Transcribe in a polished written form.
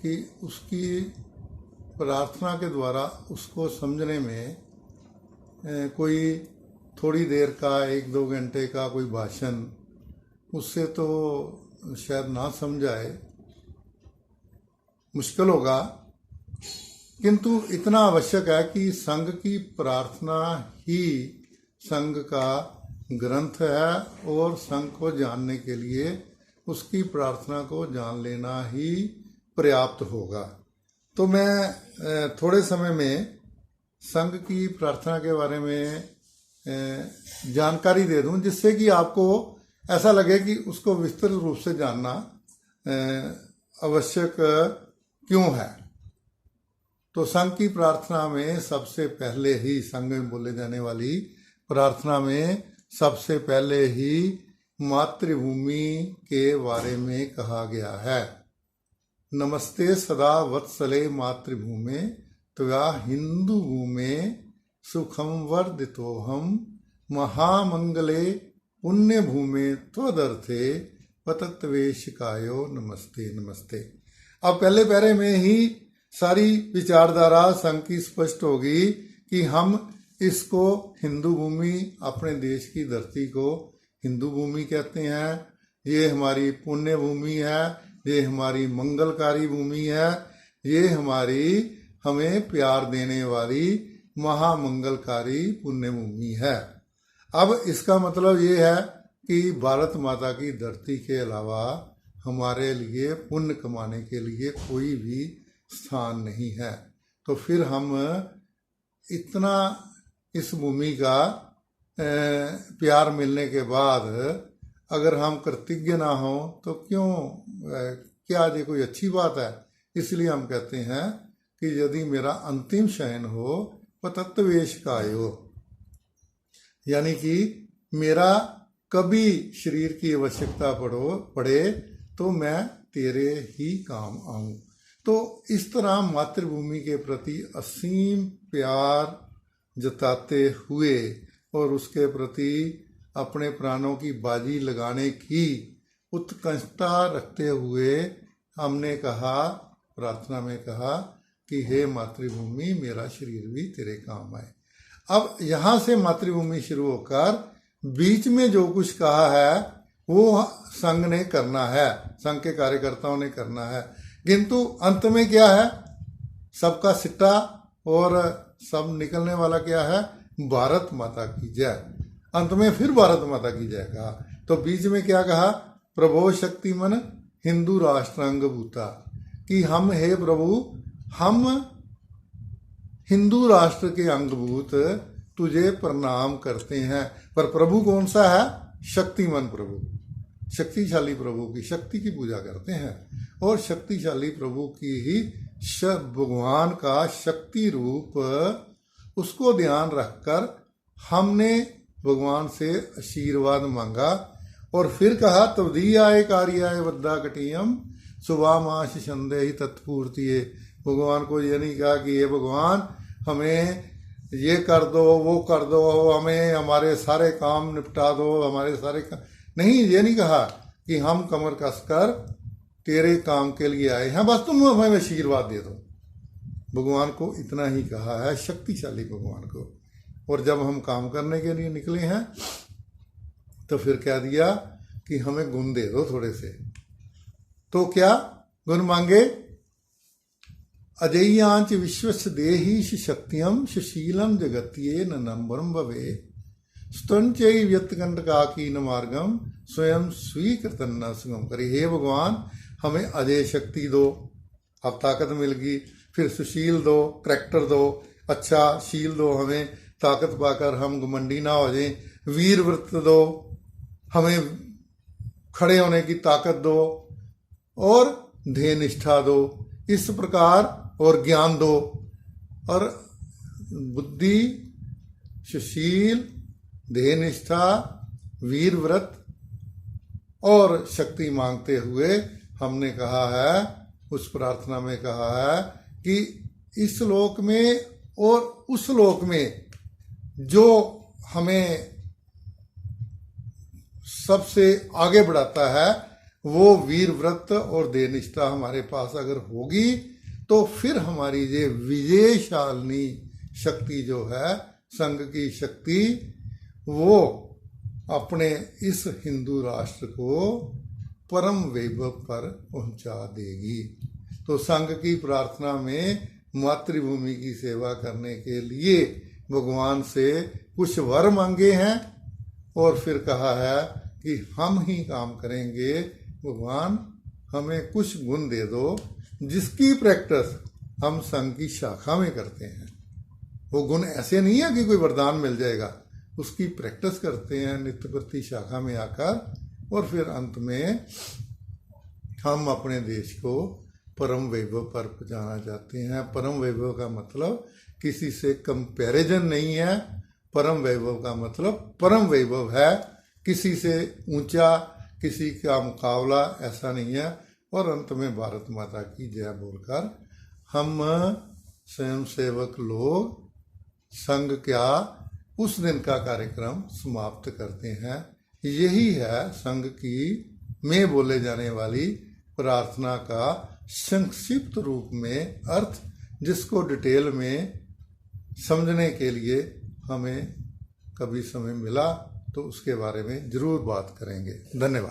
कि उसकी प्रार्थना के द्वारा उसको समझने में कोई थोड़ी देर का 1-2 घंटे का कोई भाषण उससे तो शायद ना समझाए, मुश्किल होगा। किंतु इतना आवश्यक है कि संघ की प्रार्थना ही संघ का ग्रंथ है और संघ को जानने के लिए उसकी प्रार्थना को जान लेना ही पर्याप्त होगा। तो मैं थोड़े समय में संघ की प्रार्थना के बारे में जानकारी दे दूं, जिससे कि आपको ऐसा लगे कि उसको विस्तृत रूप से जानना आवश्यक क्यों है। तो संघ की प्रार्थना में सबसे पहले ही, संघ में बोले जाने वाली प्रार्थना में सबसे पहले ही मातृभूमि के बारे में कहा गया है। नमस्ते सदा वत्सले मातृभूमे त्वया हिंदू भूमे सुखम वर्धितोहम महामंगले पुण्य भूमे त्वदर्थे पतत्वेशिकायो नमस्ते नमस्ते। अब पहले पैरे में ही सारी विचारधारा संघ की स्पष्ट होगी कि हम इसको हिंदू भूमि, अपने देश की धरती को हिंदू भूमि कहते हैं। ये हमारी पुण्य भूमि है, ये हमारी मंगलकारी भूमि है, ये हमारी हमें प्यार देने वाली महामंगलकारी पुण्य भूमि है। अब इसका मतलब ये है कि भारत माता की धरती के अलावा हमारे लिए पुण्य कमाने के लिए कोई भी स्थान नहीं है। तो फिर हम इतना इस भूमि का प्यार मिलने के बाद अगर हम कृतज्ञ ना हो तो क्यों, क्या ये कोई अच्छी बात है? इसलिए हम कहते हैं कि यदि मेरा अंतिम शयन हो पतत्वेश कायो, यानी कि मेरा कभी शरीर की आवश्यकता पड़े तो मैं तेरे ही काम आऊं। तो इस तरह मातृभूमि के प्रति असीम प्यार जताते हुए और उसके प्रति अपने प्राणों की बाजी लगाने की उत्कंठा रखते हुए हमने कहा, प्रार्थना में कहा कि हे मातृभूमि मेरा शरीर भी तेरे काम आए। अब यहाँ से मातृभूमि शुरू होकर बीच में जो कुछ कहा है वो संघ ने करना है, संघ के कार्यकर्ताओं ने करना है। किंतु अंत में क्या है? सबका सिट्टा और सब निकलने वाला क्या है? भारत माता की जय। अंत में फिर भारत माता की जय कहा। तो बीच में क्या कहा? प्रभो शक्तिमन हिंदू राष्ट्रांग भूता, कि हम हे प्रभु, हम हिंदू राष्ट्र के अंगभूत तुझे प्रणाम करते हैं। पर प्रभु कौन सा है? शक्तिमान प्रभु, शक्तिशाली प्रभु की शक्ति की पूजा करते हैं। और शक्तिशाली प्रभु की ही भगवान का शक्ति रूप, उसको ध्यान रखकर हमने भगवान से आशीर्वाद मांगा। और फिर कहा तवदीयाय कार्याय वद्दा कटियम सुभामाश संदेहि तत्पूर्तिये। भगवान को ये नहीं कहा कि ये भगवान हमें ये कर दो, वो कर दो, हमें हमारे सारे काम निपटा दो, हमारे सारे काम नहीं, ये नहीं कहा कि हम कमर कसकर तेरे काम के लिए आए हैं, बस तुम हमें आशीर्वाद दे दो। भगवान को इतना ही कहा है, शक्तिशाली भगवान को। और जब हम काम करने के लिए निकले हैं तो फिर कह दिया कि हमें गुण दे दो थोड़े से। तो क्या गुण मांगे? अजय्यांच विश्वस्य देहि शक्तियम सुशीलम जगत्ये न नंबरम भवे स्तंचै व्यक्तकंटकाकी न मार्गम स्वयं स्वीकृतन्न सुगम करे। हे भगवान, हमें अजय शक्ति दो, अब ताकत मिल गई। फिर सुशील दो, करैक्टर दो, अच्छा शील दो, हमें ताकत पाकर हम घमंडी ना हो जाएं। वीर व्रत दो, हमें खड़े होने की ताकत दो। और ध्येय निष्ठा दो, इस प्रकार। और ज्ञान दो। और बुद्धि, सुशील, ध्येय निष्ठा, वीर व्रत और शक्ति मांगते हुए हमने कहा है, उस प्रार्थना में कहा है कि इस लोक में और उस लोक में जो हमें सबसे आगे बढ़ाता है वो वीर व्रत और देनिष्ठा हमारे पास अगर होगी तो फिर हमारी ये विजयशालिनी शक्ति जो है, संघ की शक्ति, वो अपने इस हिंदू राष्ट्र को परम वैभव पर पहुंचा देगी। तो संघ की प्रार्थना में मातृभूमि की सेवा करने के लिए भगवान से कुछ वर मांगे हैं और फिर कहा है कि हम ही काम करेंगे, भगवान हमें कुछ गुण दे दो जिसकी प्रैक्टिस हम संघ की शाखा में करते हैं। वो गुण ऐसे नहीं है कि कोई वरदान मिल जाएगा, उसकी प्रैक्टिस करते हैं नित्य प्रति शाखा में आकर, और फिर अंत में हम अपने देश को परम वैभव पर पहुंचाना चाहते हैं। परम वैभव का मतलब किसी से कंपैरिजन नहीं है, परम वैभव का मतलब परम वैभव है, किसी से ऊंचा, किसी का मुकाबला ऐसा नहीं है। और अंत में भारत माता की जय बोलकर हम स्वयंसेवक लोग संघ क्या उस दिन का कार्यक्रम समाप्त करते हैं। यही है संघ की में बोले जाने वाली प्रार्थना का संक्षिप्त रूप में अर्थ, जिसको डिटेल में समझने के लिए हमें कभी समय मिला तो उसके बारे में जरूर बात करेंगे। धन्यवाद।